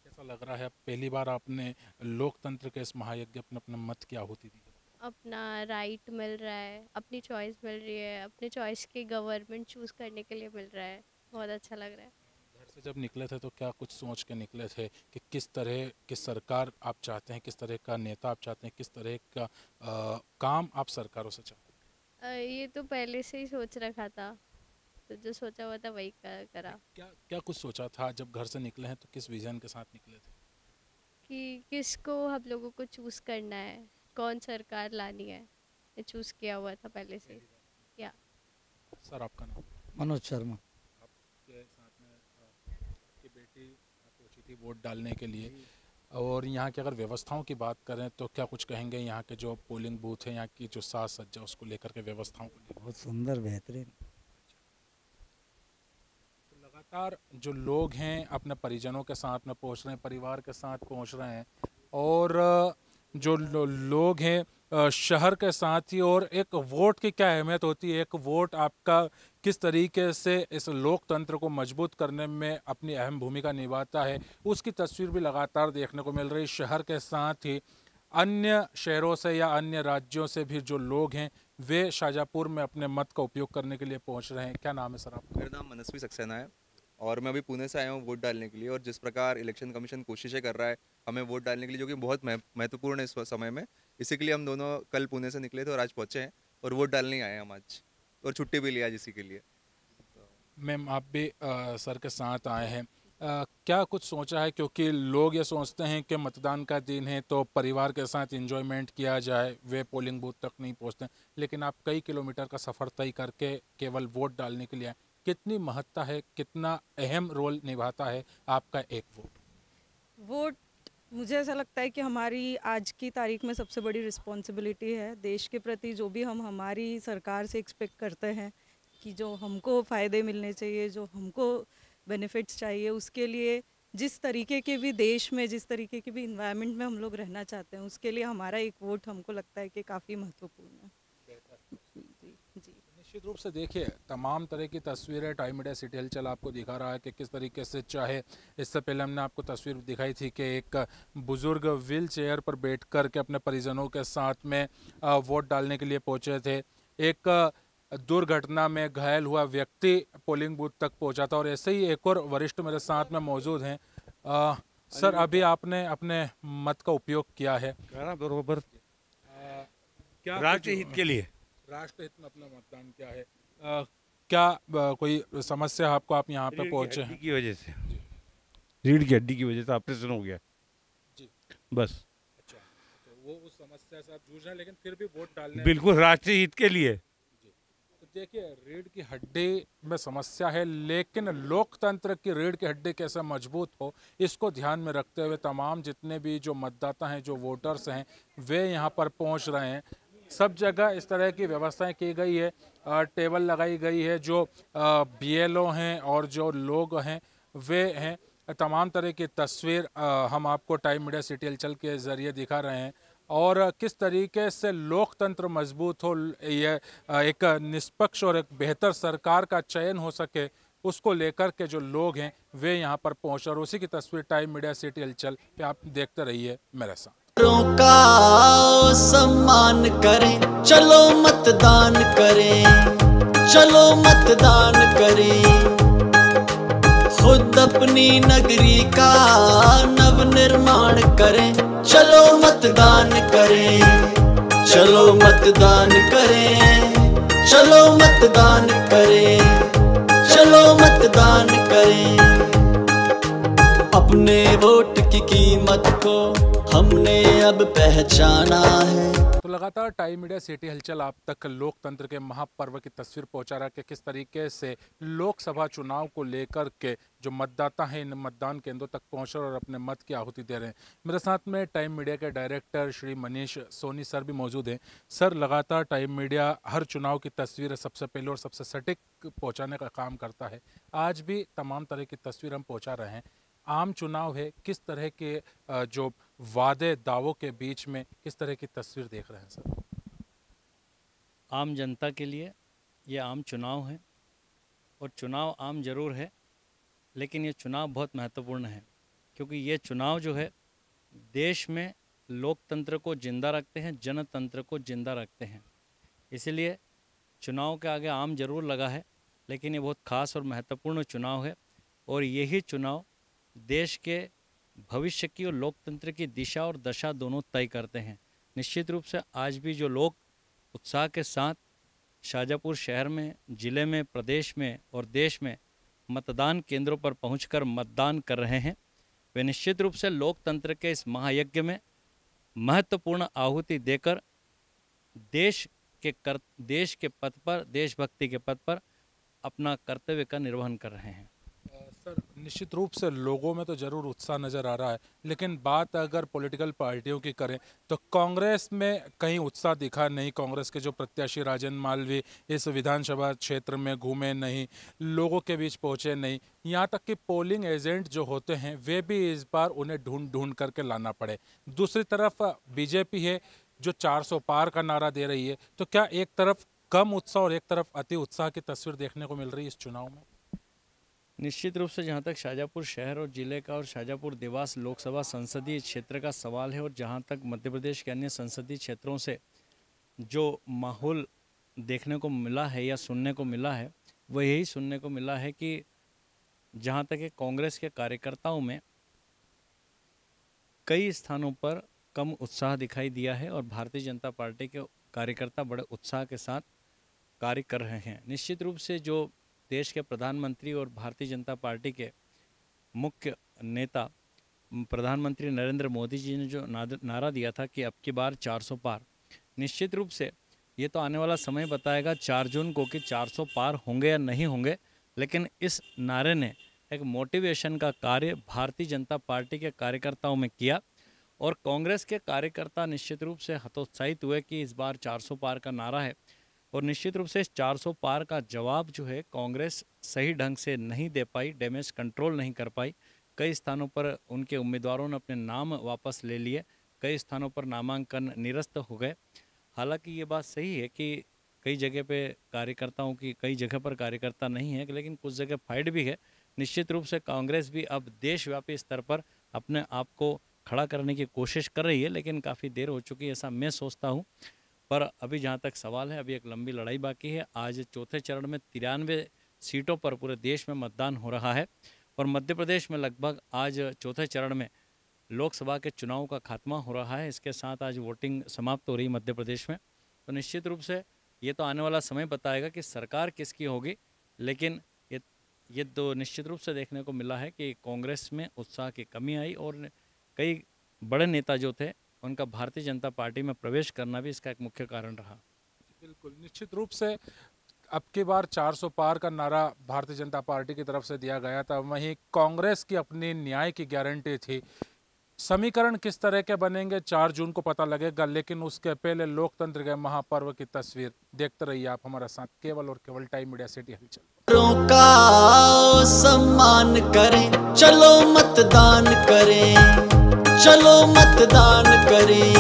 कैसा लग रहा है? पहली बार आपने लोकतंत्र के इस महायज्ञ अपने मत की आहुति दी? अपना राइट मिल रहा है, अपनी चॉइस मिल रही है, अपने चॉइस की गवर्नमेंट चूज करने के लिए मिल रहा है। बहुत अच्छा लग रहा है। घर से जब निकले थे तो क्या कुछ सोच के निकले थे कि किस तरह की सरकार आप चाहते हैं, किस तरह का नेता आप चाहते हैं, किस तरह का काम आप सरकारों से चाहते हैं? ये तो पहले से ही सोच रखा था, तो जो सोचा हुआ था वही करा। क्या कुछ सोचा था जब घर से निकले हैं? तो किस विजन के साथ निकले थे कि किसको हम लोगों को चूज करना है, कौन सरकार लानी है, ये चूज किया हुआ था पहले से। क्या सर आपका नाम? मनोज शर्मा। आपके साथ में आपकी बेटी पहुंची थी वोट डालने के लिए, और यहाँ की अगर व्यवस्थाओं की बात करें तो क्या कुछ कहेंगे? यहाँ के जो पोलिंग बूथ है, यहाँ की जो साज सज्जा, उसको लेकर के व्यवस्थाओं को लेकर? बहुत सुंदर, बेहतरीन। तो लगातार जो लोग हैं अपने परिजनों के साथ में पहुँच रहे हैं, परिवार के साथ पहुँच रहे हैं, और जो लोग हैं शहर के साथ ही। और एक वोट की क्या अहमियत होती है, एक वोट आपका किस तरीके से इस लोकतंत्र को मजबूत करने में अपनी अहम भूमिका निभाता है, उसकी तस्वीर भी लगातार देखने को मिल रही। शहर के साथ ही अन्य शहरों से या अन्य राज्यों से भी जो लोग हैं वे शाहजहाँपुर में अपने मत का उपयोग करने के लिए पहुँच रहे हैं। क्या नाम है सर आपका? मेरा नाम मनस्वी सक्सेना है और मैं अभी पुणे से आया हूँ वोट डालने के लिए। और जिस प्रकार इलेक्शन कमीशन कोशिशें कर रहा है हमें वोट डालने के लिए, जो कि बहुत महत्वपूर्ण है इस समय में, इसी के लिए हम दोनों कल पुणे से निकले थे और आज पहुँचे हैं और वोट डालने आए हैं हम आज, और छुट्टी भी लिया आज इसी के लिए। मैम, आप भी सर के साथ आए हैं, क्या कुछ सोचा है? क्योंकि लोग ये सोचते हैं कि मतदान का दिन है तो परिवार के साथ एंजॉयमेंट किया जाए, वे पोलिंग बूथ तक नहीं पहुँचते, लेकिन आप कई किलोमीटर का सफ़र तय करके केवल वोट डालने के लिए आए। कितनी महत्ता है, कितना अहम रोल निभाता है आपका एक वोट? मुझे ऐसा लगता है कि हमारी आज की तारीख में सबसे बड़ी रिस्पॉन्सिबिलिटी है देश के प्रति। जो भी हम हमारी सरकार से एक्सपेक्ट करते हैं कि जो हमको फ़ायदे मिलने चाहिए, जो हमको बेनिफिट्स चाहिए, उसके लिए जिस तरीके के भी देश में, जिस तरीके के भी इन्वायरमेंट में हम लोग रहना चाहते हैं, उसके लिए हमारा एक वोट हमको लगता है कि काफ़ी महत्वपूर्ण है। जी निश्चित रूप से देखिए, तमाम तरह की तस्वीरें टाइम मीडिया सिटी हलचल आपको दिखा रहा है कि किस तरीके से, चाहे इससे पहले हमने आपको तस्वीर दिखाई थी कि एक बुजुर्ग व्हील चेयर पर बैठ कर के अपने परिजनों के साथ में वोट डालने के लिए पहुंचे थे। एक दुर्घटना में घायल हुआ व्यक्ति पोलिंग बूथ तक पहुंचा था, और ऐसे ही एक और वरिष्ठ मेरे साथ में मौजूद हैं। सर, अभी आपने अपने मत का उपयोग किया है बरोबर क्या राष्ट्र हित के लिए, राष्ट्र हित में अपना मतदान क्या है? क्या कोई समस्या आपको, आप यहाँ पे पहुंचे हैं? की वजह से, रीढ़ की हड्डी की वजह से ऑपरेशन हो गया जी, बस। अच्छा, तो वो उस समस्या से आप जूझ रहे हैं, लेकिन फिर भी वोट डालने, बिल्कुल राष्ट्रीय हित के लिए। तो देखिए, रीढ़ की हड्डी में समस्या है, लेकिन लोकतंत्र की रीढ़ की हड्डी कैसे मजबूत हो, इसको ध्यान में रखते हुए तमाम जितने भी जो मतदाता हैं, जो वोटर्स हैं, वे यहाँ पर पहुँच रहे हैं। सब जगह इस तरह की व्यवस्थाएं की गई है, टेबल लगाई गई है, जो BLO हैं और जो लोग हैं वे हैं। तमाम तरह की तस्वीर हम आपको टाइम मीडिया सिटी हलचल के ज़रिए दिखा रहे हैं, और किस तरीके से लोकतंत्र मजबूत हो, ये एक निष्पक्ष और एक बेहतर सरकार का चयन हो सके, उसको लेकर के जो लोग हैं वे यहाँ पर पहुँचे, और उसी की तस्वीर टाइम मीडिया सिटी हलचल पे आप देखते रहिए मेरे साथ। का सम्मान करें, चलो मतदान करें, चलो मतदान करें, खुद अपनी नगरी का नव निर्माण करें, चलो मतदान करें, चलो मतदान करें, चलो मतदान करें, चलो मतदान करें। अपने वोट की कीमत को हमने अब पहचाना है। तो लगातार टाइम मीडिया सिटी हलचल आप तक लोकतंत्र के महापर्व की तस्वीर पहुंचा रहा है कि किस तरीके से लोकसभा चुनाव को लेकर के जो मतदाता हैं इन मतदान केंद्रों तक पहुंच रहे और अपने मत की आहुति दे रहे हैं। मेरे साथ में टाइम मीडिया के डायरेक्टर श्री मनीष सोनी सर भी मौजूद हैं। सर, लगातार टाइम मीडिया हर चुनाव की तस्वीर सबसे पहले और सबसे सटीक पहुँचाने का काम करता है। आज भी तमाम तरह की तस्वीर हम पहुँचा रहे हैं। आम चुनाव है, किस तरह के जो वादे दावों के बीच में किस तरह की तस्वीर देख रहे हैं सर? आम जनता के लिए ये आम चुनाव है, और चुनाव आम जरूर है, लेकिन ये चुनाव बहुत महत्वपूर्ण है, क्योंकि ये चुनाव जो है देश में लोकतंत्र को जिंदा रखते हैं, जनतंत्र को जिंदा रखते हैं। इसीलिए चुनाव के आगे आम जरूर लगा है, लेकिन ये बहुत खास और महत्वपूर्ण चुनाव है, और यही चुनाव देश के भविष्य की और लोकतंत्र की दिशा और दशा दोनों तय करते हैं। निश्चित रूप से आज भी जो लोग उत्साह के साथ शाजापुर शहर में, ज़िले में, प्रदेश में और देश में मतदान केंद्रों पर पहुंचकर मतदान कर रहे हैं, वे निश्चित रूप से लोकतंत्र के इस महायज्ञ में महत्वपूर्ण आहुति देकर देश के पथ पर, देशभक्ति के पथ पर अपना कर्तव्य का निर्वहन कर रहे हैं। सर, निश्चित रूप से लोगों में तो ज़रूर उत्साह नज़र आ रहा है, लेकिन बात अगर पॉलिटिकल पार्टियों की करें तो कांग्रेस में कहीं उत्साह दिखा नहीं। कांग्रेस के जो प्रत्याशी राजन मालवी इस विधानसभा क्षेत्र में घूमे नहीं, लोगों के बीच पहुंचे नहीं, यहाँ तक कि पोलिंग एजेंट जो होते हैं वे भी इस बार उन्हें ढूंढ ढूंढ करके लाना पड़े। दूसरी तरफ बीजेपी है जो 400 पार का नारा दे रही है। तो क्या एक तरफ कम उत्साह और एक तरफ अति उत्साह की तस्वीर देखने को मिल रही है इस चुनाव में? निश्चित रूप से जहाँ तक शाजापुर शहर और ज़िले का और शाजापुर देवास लोकसभा संसदीय क्षेत्र का सवाल है, और जहाँ तक मध्य प्रदेश के अन्य संसदीय क्षेत्रों से जो माहौल देखने को मिला है या सुनने को मिला है, वो यही सुनने को मिला है कि जहाँ तक है कांग्रेस के कार्यकर्ताओं में कई स्थानों पर कम उत्साह दिखाई दिया है, और भारतीय जनता पार्टी के कार्यकर्ता बड़े उत्साह के साथ कार्य कर रहे हैं। निश्चित रूप से जो देश के प्रधानमंत्री और भारतीय जनता पार्टी के मुख्य नेता प्रधानमंत्री नरेंद्र मोदी जी ने जो नारा दिया था कि अब की बार 400 पार, निश्चित रूप से ये तो आने वाला समय बताएगा 4 जून को कि 400 पार होंगे या नहीं होंगे, लेकिन इस नारे ने एक मोटिवेशन का कार्य भारतीय जनता पार्टी के कार्यकर्ताओं में किया, और कांग्रेस के कार्यकर्ता निश्चित रूप से हतोत्साहित हुए कि इस बार 400 पार का नारा है, और निश्चित रूप से इस 400 पार का जवाब जो है कांग्रेस सही ढंग से नहीं दे पाई, डैमेज कंट्रोल नहीं कर पाई। कई स्थानों पर उनके उम्मीदवारों ने अपने नाम वापस ले लिए, कई स्थानों पर नामांकन निरस्त हो गए। हालांकि ये बात सही है कि कई जगह पे कार्यकर्ताओं की, कई जगह पर कार्यकर्ता नहीं है, लेकिन कुछ जगह फाइट भी है। निश्चित रूप से कांग्रेस भी अब देशव्यापी स्तर पर अपने आप को खड़ा करने की कोशिश कर रही है, लेकिन काफ़ी देर हो चुकी है ऐसा मैं सोचता हूँ। पर अभी जहाँ तक सवाल है, अभी एक लंबी लड़ाई बाकी है। आज चौथे चरण में 93 सीटों पर पूरे देश में मतदान हो रहा है और मध्य प्रदेश में लगभग आज चौथे चरण में लोकसभा के चुनाव का खात्मा हो रहा है। इसके साथ आज वोटिंग समाप्त हो रही मध्य प्रदेश में। तो निश्चित रूप से ये तो आने वाला समय बताएगा कि सरकार किसकी होगी, लेकिन ये तो निश्चित रूप से देखने को मिला है कि कांग्रेस में उत्साह की कमी आई और कई बड़े नेता जो थे उनका भारतीय जनता पार्टी में प्रवेश करना भी इसका एक मुख्य कारण रहा। बिल्कुल, निश्चित रूप से अब की बार 400 पार का नारा भारतीय जनता पार्टी की तरफ से दिया गया था, वहीं कांग्रेस की अपनी न्याय की गारंटी थी। समीकरण किस तरह के बनेंगे 4 जून को पता लगेगा, लेकिन उसके पहले लोकतंत्र के महापर्व की तस्वीर देखते रहिए आप हमारा साथ, केवल और केवल टाइम मीडिया सिटी हलचल का सम्मान करें, चलो मतदान करें, चलो मतदान करें,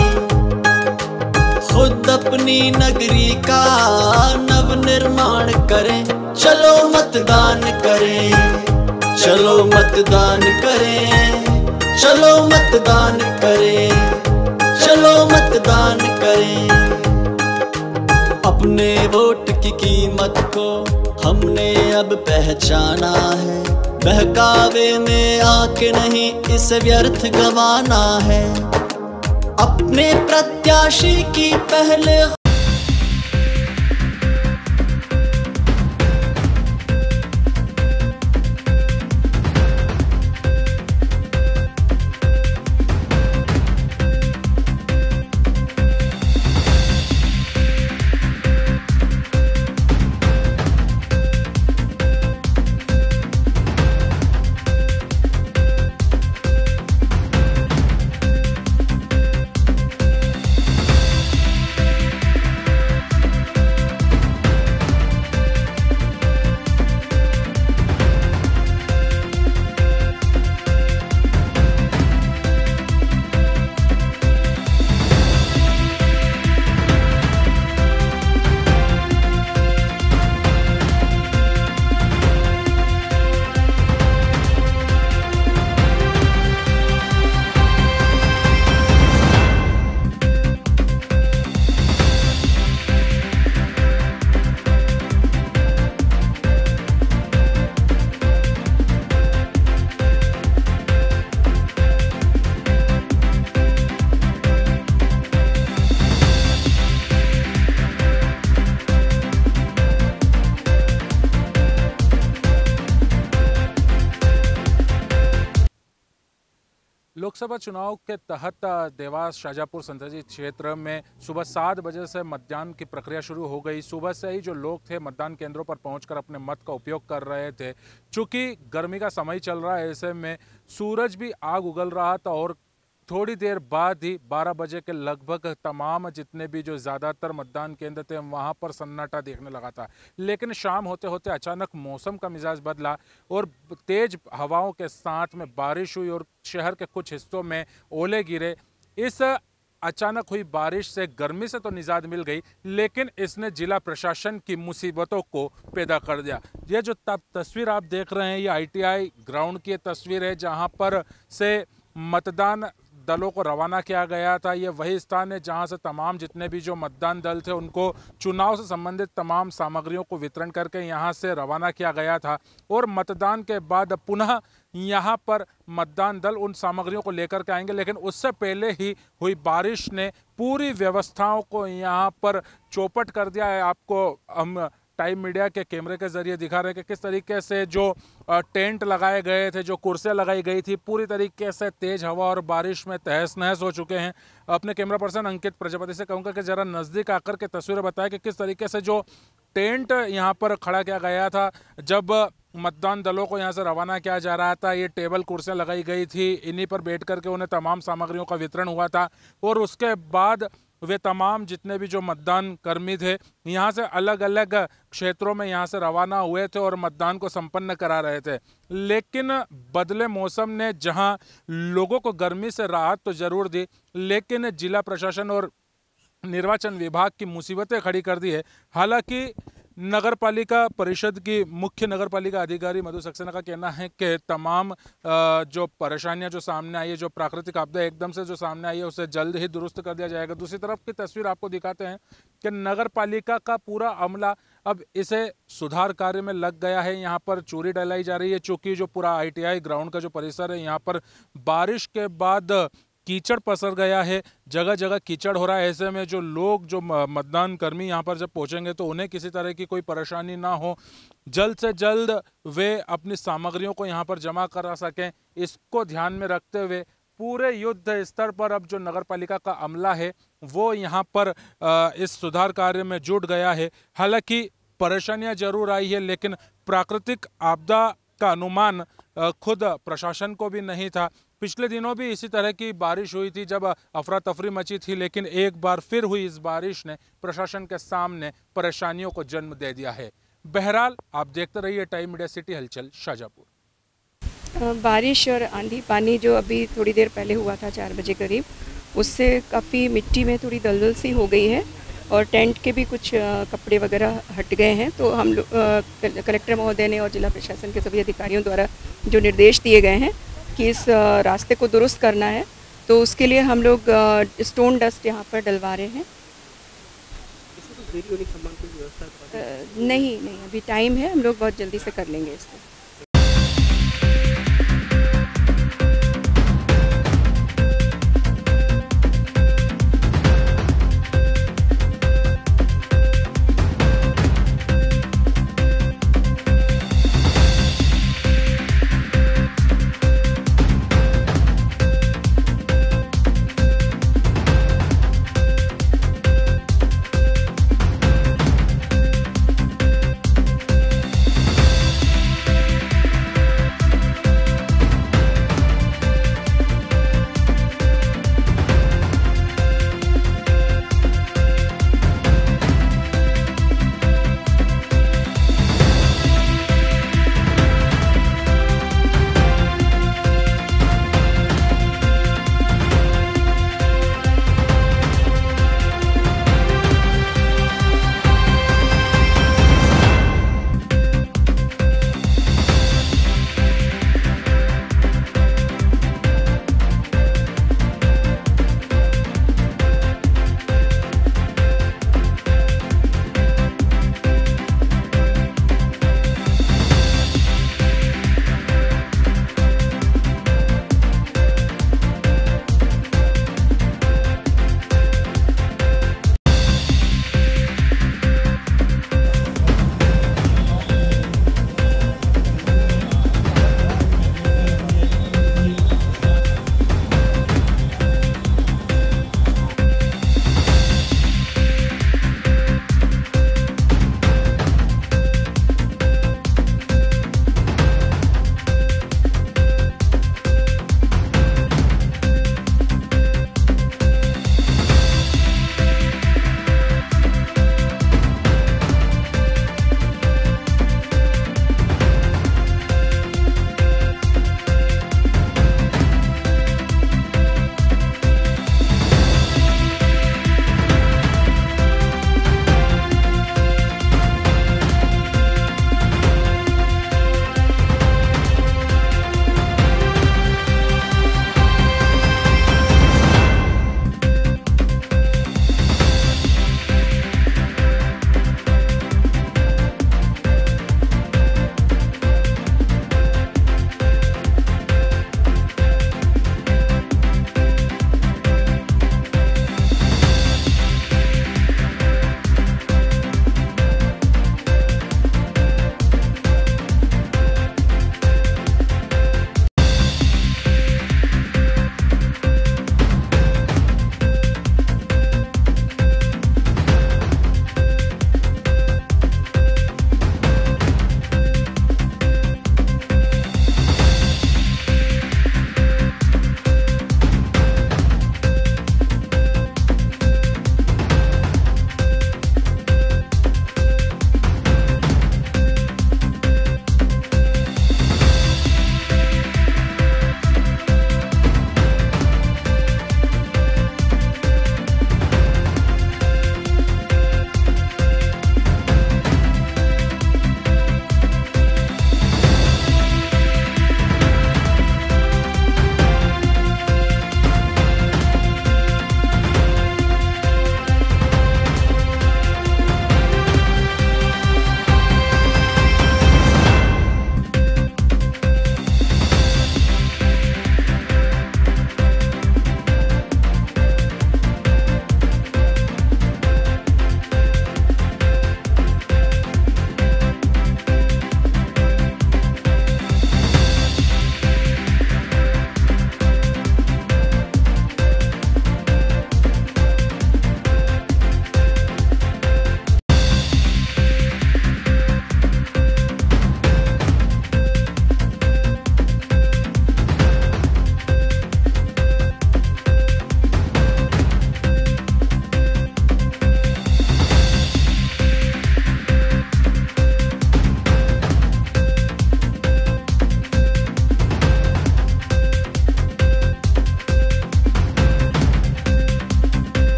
खुद अपनी नगरी का नव निर्माण करें, चलो मतदान करें, चलो मतदान करें, चलो मतदान करें, चलो मतदान करें। अपने वोट की कीमत को हमने अब पहचाना है, बहकावे में आके नहीं इसे व्यर्थ गंवाना है, अपने प्रत्याशी की पहले लोकसभा चुनाव के तहत देवास शाजापुर संसदीय क्षेत्र में सुबह 7 बजे से मतदान की प्रक्रिया शुरू हो गई। सुबह से ही जो लोग थे मतदान केंद्रों पर पहुंचकर अपने मत का उपयोग कर रहे थे। चूंकि गर्मी का समय चल रहा है, ऐसे में सूरज भी आग उगल रहा था और थोड़ी देर बाद ही 12 बजे के लगभग तमाम जितने भी जो ज़्यादातर मतदान केंद्र थे वहां पर सन्नाटा देखने लगा था। लेकिन शाम होते होते अचानक मौसम का मिजाज बदला और तेज हवाओं के साथ में बारिश हुई और शहर के कुछ हिस्सों में ओले गिरे। इस अचानक हुई बारिश से गर्मी से तो निजात मिल गई, लेकिन इसने जिला प्रशासन की मुसीबतों को पैदा कर दिया। ये जो तस्वीर आप देख रहे हैं, ये ITI ग्राउंड की तस्वीर है जहां पर से मतदान दलों को रवाना किया गया था। ये वही स्थान है जहां से तमाम जितने भी जो मतदान दल थे उनको चुनाव से संबंधित तमाम सामग्रियों को वितरण करके यहां से रवाना किया गया था और मतदान के बाद पुनः यहां पर मतदान दल उन सामग्रियों को लेकर के आएंगे। लेकिन उससे पहले ही हुई बारिश ने पूरी व्यवस्थाओं को यहां पर चौपट कर दिया है। आपको हम टाइम मीडिया के कैमरे के जरिए दिखा रहे हैं कि किस तरीके से जो टेंट लगाए गए थे, जो कुर्सियां लगाई गई थी, पूरी तरीके से तेज हवा और बारिश में तहस नहस हो चुके हैं। अपने कैमरा पर्सन अंकित प्रजापति से कहूँगा कि ज़रा नज़दीक आकर के तस्वीरें बताएं कि किस तरीके से जो टेंट यहाँ पर खड़ा किया गया था, जब मतदान दलों को यहाँ से रवाना किया जा रहा था। ये टेबल कुर्सियाँ लगाई गई थी, इन्हीं पर बैठ करके उन्हें तमाम सामग्रियों का वितरण हुआ था और उसके बाद वे तमाम जितने भी जो मतदान कर्मी थे यहाँ से अलग अलग क्षेत्रों में यहाँ से रवाना हुए थे और मतदान को संपन्न करा रहे थे। लेकिन बदले मौसम ने जहाँ लोगों को गर्मी से राहत तो जरूर दी, लेकिन जिला प्रशासन और निर्वाचन विभाग की मुसीबतें खड़ी कर दी है। हालांकि नगर पालिका परिषद की मुख्य नगर पालिका अधिकारी मधु सक्सेना का कहना है कि तमाम जो परेशानियां जो सामने आई है, जो प्राकृतिक आपदा एकदम से जो सामने आई है, उसे जल्द ही दुरुस्त कर दिया जाएगा। दूसरी तरफ की तस्वीर आपको दिखाते हैं कि नगर पालिका का पूरा अमला अब इसे सुधार कार्य में लग गया है। यहाँ पर चूरी डलाई जा रही है, चूँकि जो पूरा ITI ग्राउंड का जो परिसर है यहाँ पर बारिश के बाद कीचड़ पसर गया है, जगह जगह कीचड़ हो रहा है। ऐसे में जो लोग जो मतदान कर्मी यहाँ पर जब पहुँचेंगे तो उन्हें किसी तरह की कोई परेशानी ना हो, जल्द से जल्द वे अपनी सामग्रियों को यहाँ पर जमा करा सकें, इसको ध्यान में रखते हुए पूरे युद्ध स्तर पर अब जो नगर पालिका का अमला है वो यहाँ पर इस सुधार कार्य में जुट गया है। हालांकि परेशानियाँ जरूर आई है, लेकिन प्राकृतिक आपदा का अनुमान खुद प्रशासन को भी नहीं था। पिछले दिनों भी इसी तरह की बारिश हुई थी जब अफरा तफरी मची थी, लेकिन एक बार फिर हुई इस बारिश ने प्रशासन के सामने परेशानियों को जन्म दे दिया है। बहरहाल आप देखते रहिए टाइम मीडिया सिटी हलचल शाहजहाँपुर। बारिश और आंधी पानी जो अभी थोड़ी देर पहले हुआ था 4 बजे करीब, उससे काफ़ी मिट्टी में थोड़ी दलदल सी हो गई है और टेंट के भी कुछ कपड़े वगैरह हट गए हैं। तो हम लोग कलेक्टर महोदय ने और जिला प्रशासन के सभी अधिकारियों द्वारा जो निर्देश दिए गए हैं कि इस रास्ते को दुरुस्त करना है, तो उसके लिए हम लोग स्टोन डस्ट यहाँ पर डलवा रहे हैं। नहीं, अभी टाइम है, हम लोग बहुत जल्दी से कर लेंगे इसको।